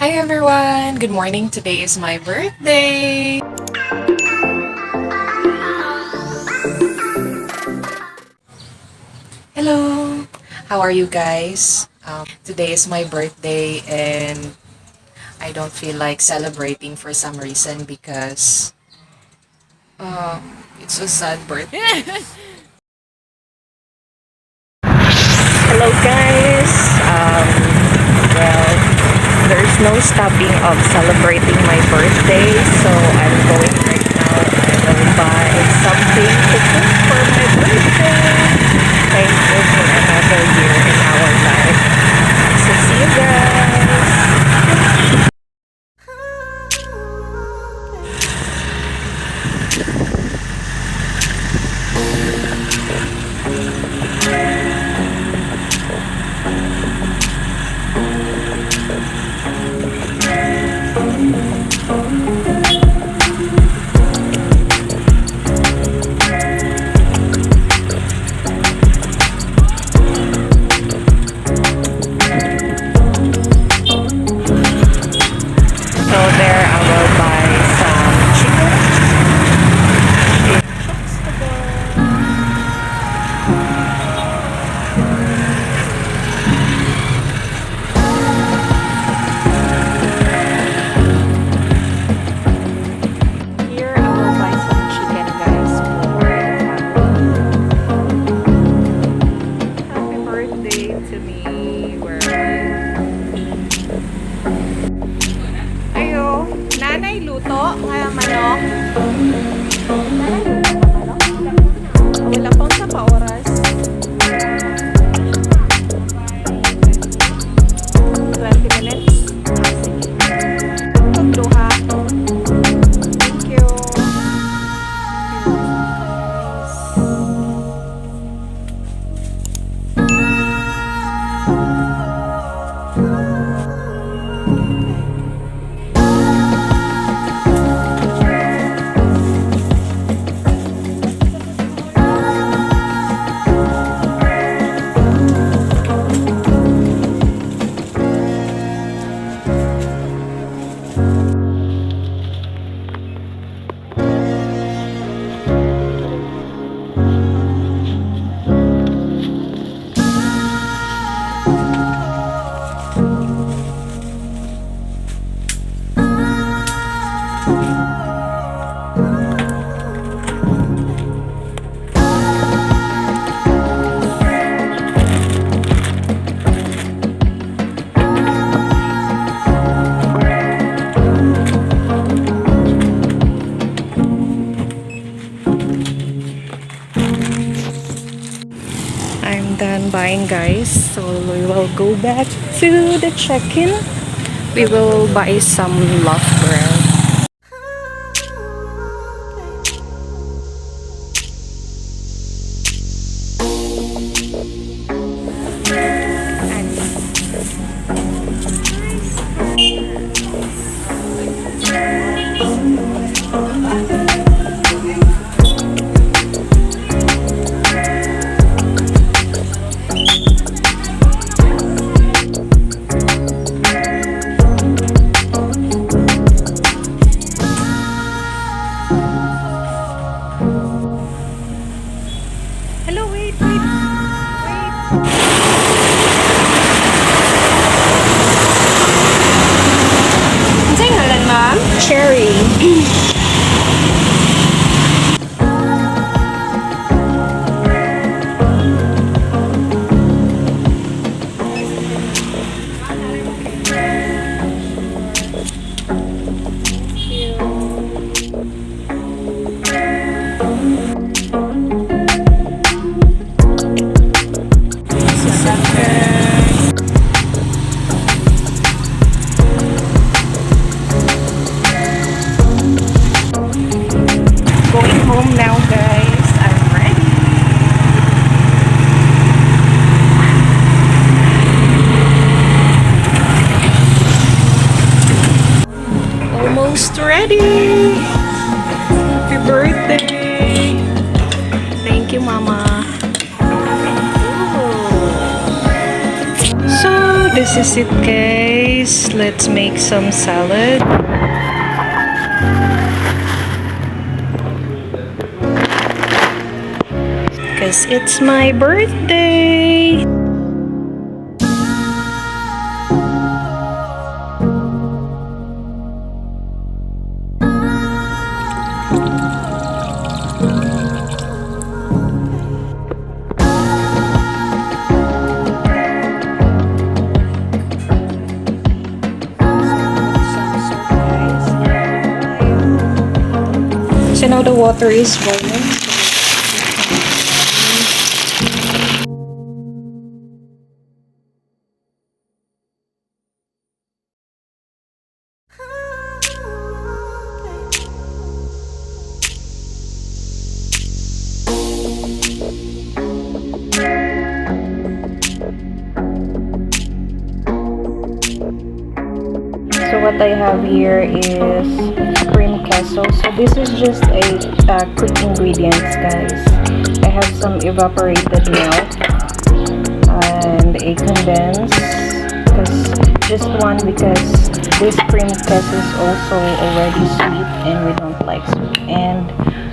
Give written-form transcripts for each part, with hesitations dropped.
Hi everyone! Good morning! Today is my birthday! Hello! How are you guys? Today is my birthday and I don't feel like celebrating for some reason because it's a sad birthday. Hello guys! Well, there's no stopping of celebrating my birthday, so I'm going right now. I will buy something to cook for my birthday. Thankful for another year in our life. So see you guys! So there I will buy some chicken. Here I will buy some chicken guys for the family. Happy birthday to me. Where ayo, nanay luto kaya manok. Wala pang sa oras. 20 minutes. Pagluha. Thank you. I'm done buying guys, so we will go back to the check-in. We will buy some loaf bread. Hello, wait. Unsay ngalan, ma'am? Cherry. Going home now guys. I'm ready. Almost ready. Happy birthday. Thank you, Mama. Ooh. So this is it guys. guys, let's make some salad. Because it's my birthday. So now the water is boiling. So what I have here is cream queso. So this is just a quick ingredients, guys. I have some evaporated milk and a condensed, just one because this cream queso is also already sweet and we don't like sweet. And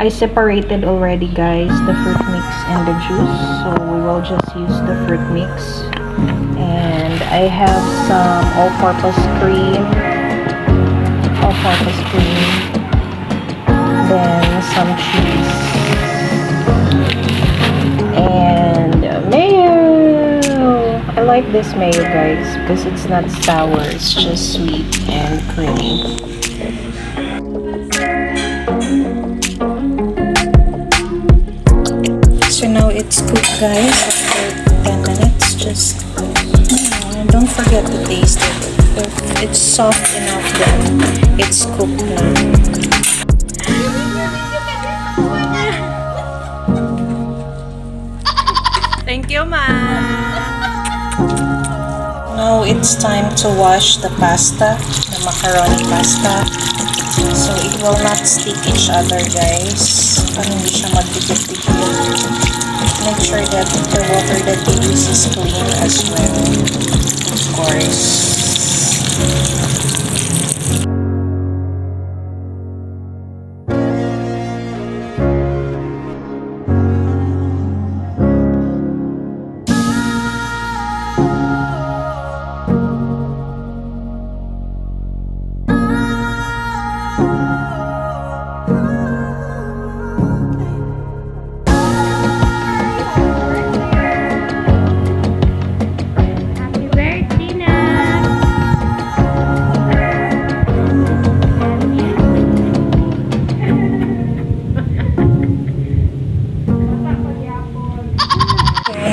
I separated already, guys, the fruit mix and the juice. So we will just use the fruit mix. And I have some all-purpose cream, then some cheese, and mayo. I like this mayo, guys, because it's not sour, it's just sweet and creamy. So now it's cooked, guys, after 10 minutes. Just don't forget to taste it. If it's soft enough, then it's cooked now. Thank you, ma. Now it's time to wash the pasta, the macaroni pasta. So it will not stick each other, guys. Para hindi siya magdikit-dikit. Make sure that the water that you use is clean as well, of course.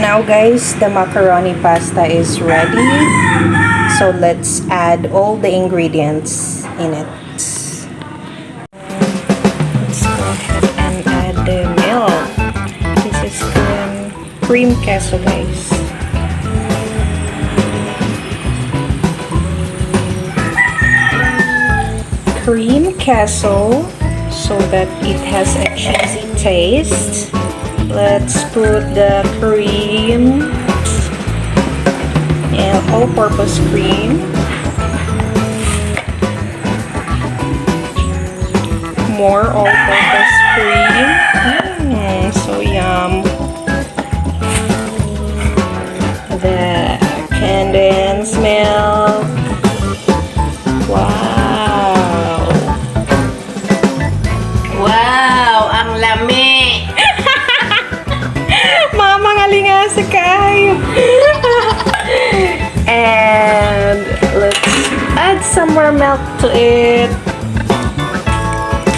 Now guys, the macaroni pasta is ready. So let's add all the ingredients in it. Let's go ahead and add the milk. This is cream queso, guys. Cream queso so that it has a cheesy taste. Let's put the cream and all-purpose cream. More all-purpose cream. So yum. The condensed milk. Wow. Wow, ang lami. Mama, ngalingasa kayo. And let's add some more milk to it.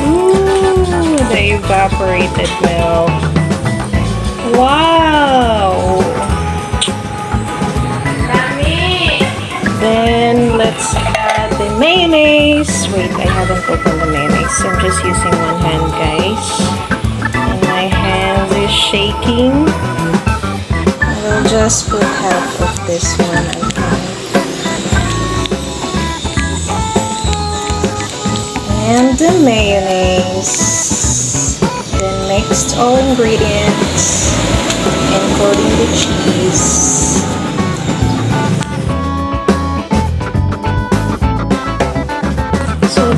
Ooh, the evaporated milk. Wow. Lami. Then let's add the mayonnaise. Wait, I haven't opened the mayonnaise. So I'm just using one hand, guys. And my hands is shaking. I will just put half of this one, I think. And the mayonnaise. Then mixed all ingredients, including the cheese.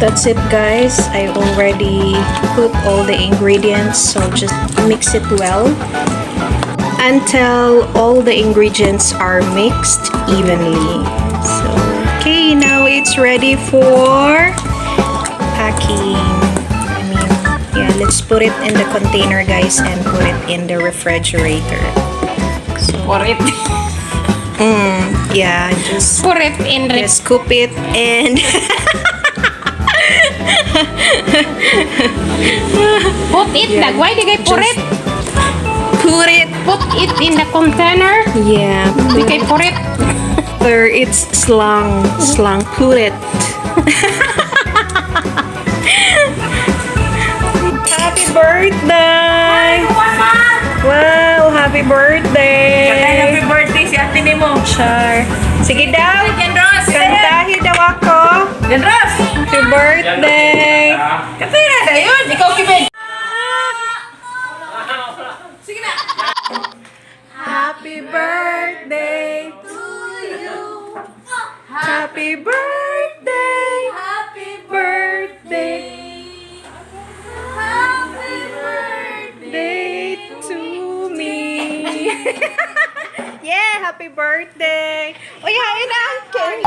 That's it, guys. I already put all the ingredients, so just mix it well until all the ingredients are mixed evenly. So, okay, now it's ready for packing. I mean, yeah, let's put it in the container, guys, and put it in the refrigerator. So, Pour it. yeah, just Pour it in the... scoop it and Put it. Yeah. Why did I pour it? put it. Put it in the container. Yeah, We can pour it. or it's slang. Put it. Happy birthday! Wow, happy birthday! Happy birthday si ate ni mo. Char. Sige daw. Ros! Kantahin daw ako. Ros! Happy birthday! Katira na yun! Ikaw kibig! Sige na! Happy birthday to you. Happy birthday. Happy birthday. Happy birthday to me. Yeah, happy birthday. Uy, hain na ang cake.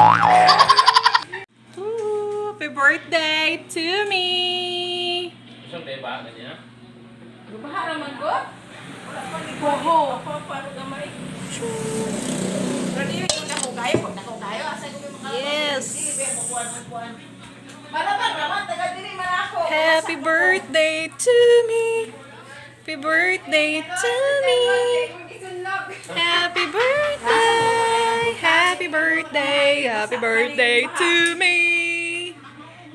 Ooh, happy birthday to me. Baha naman ko? Wala pa ni Boho. Paano gamay? Pero di ko na ko kayo. Pag nako kayo, asa ko yung mga... Yes. Malaman naman, taga diri man ako. Happy birthday to me. Happy birthday to me. Happy birthday. Happy birthday. Happy birthday to me.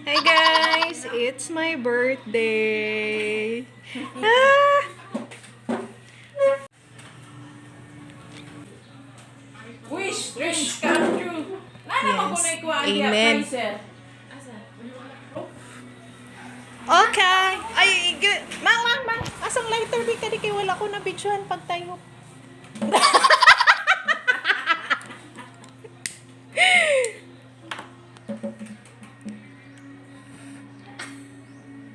Hey guys, it's my birthday. Ah. Wish come true. Nana mo Yes. kunay ko ang Amen. Fraser. Okay. Ay, mang. Asang lighter di ka di kay wala ko na bidyohan pag tayo.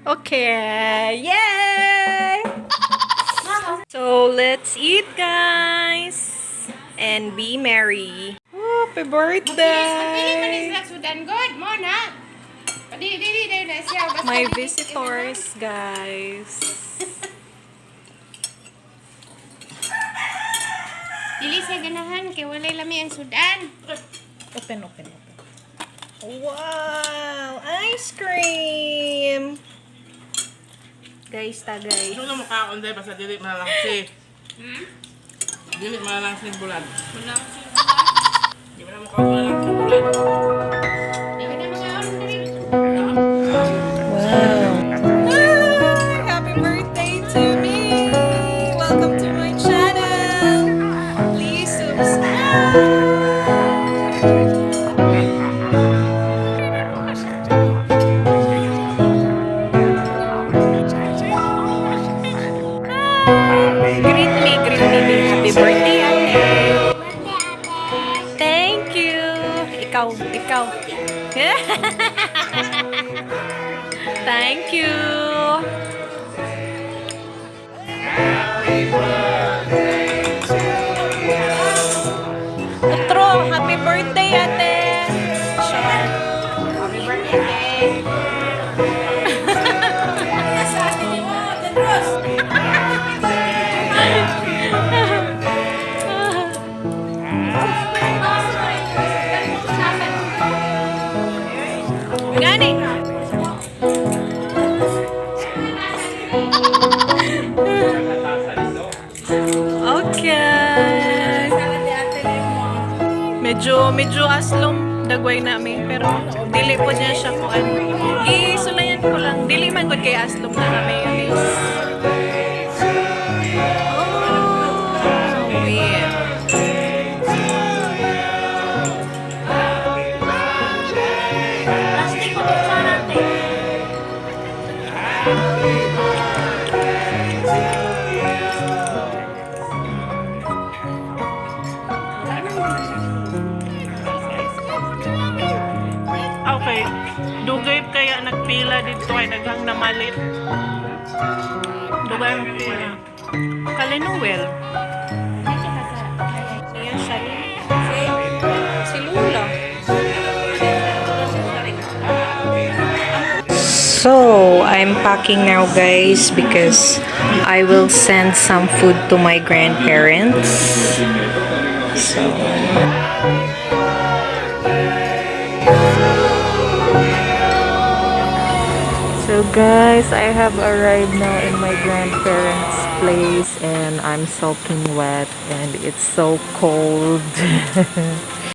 Okay. Yay! So, let's eat, guys. And be merry. Oh, happy birthday! Sudan good mo na. Dili na siya. Basta My dili- visitors, guys. Dili siya ganahan kay walay lami ang Sudan. Open. Wow! Ice cream! Guys, tagay. Ano na mukha ko basta dili man lang si. Dili man lang si bulan. Di man mukha ko lang si bulan. Di ka na mga oras diri. Wow! Happy birthday to me! Welcome to my channel! Please subscribe! Greet me, baby. Happy birthday, ate. Thank you. Ikaw. Thank you. Otro, happy birthday, ate. Sure. Happy birthday. Sa ate ni mo, Ros. Gani. Okay. Medyo aslom dagway namin pero dili po niya siya ko ano. Isulayan ko lang. Dili man gud kay aslom na kami yun. Oh, yeah. Okay. Dugay kaya nagpila dito kay daghang namalit. Dugay ang pila. Kalinuwel. Siya siya si Lula. So, I'm packing now guys because I will send some food to my grandparents. So, guys, I have arrived now in my grandparents' place and I'm soaking wet and it's so cold.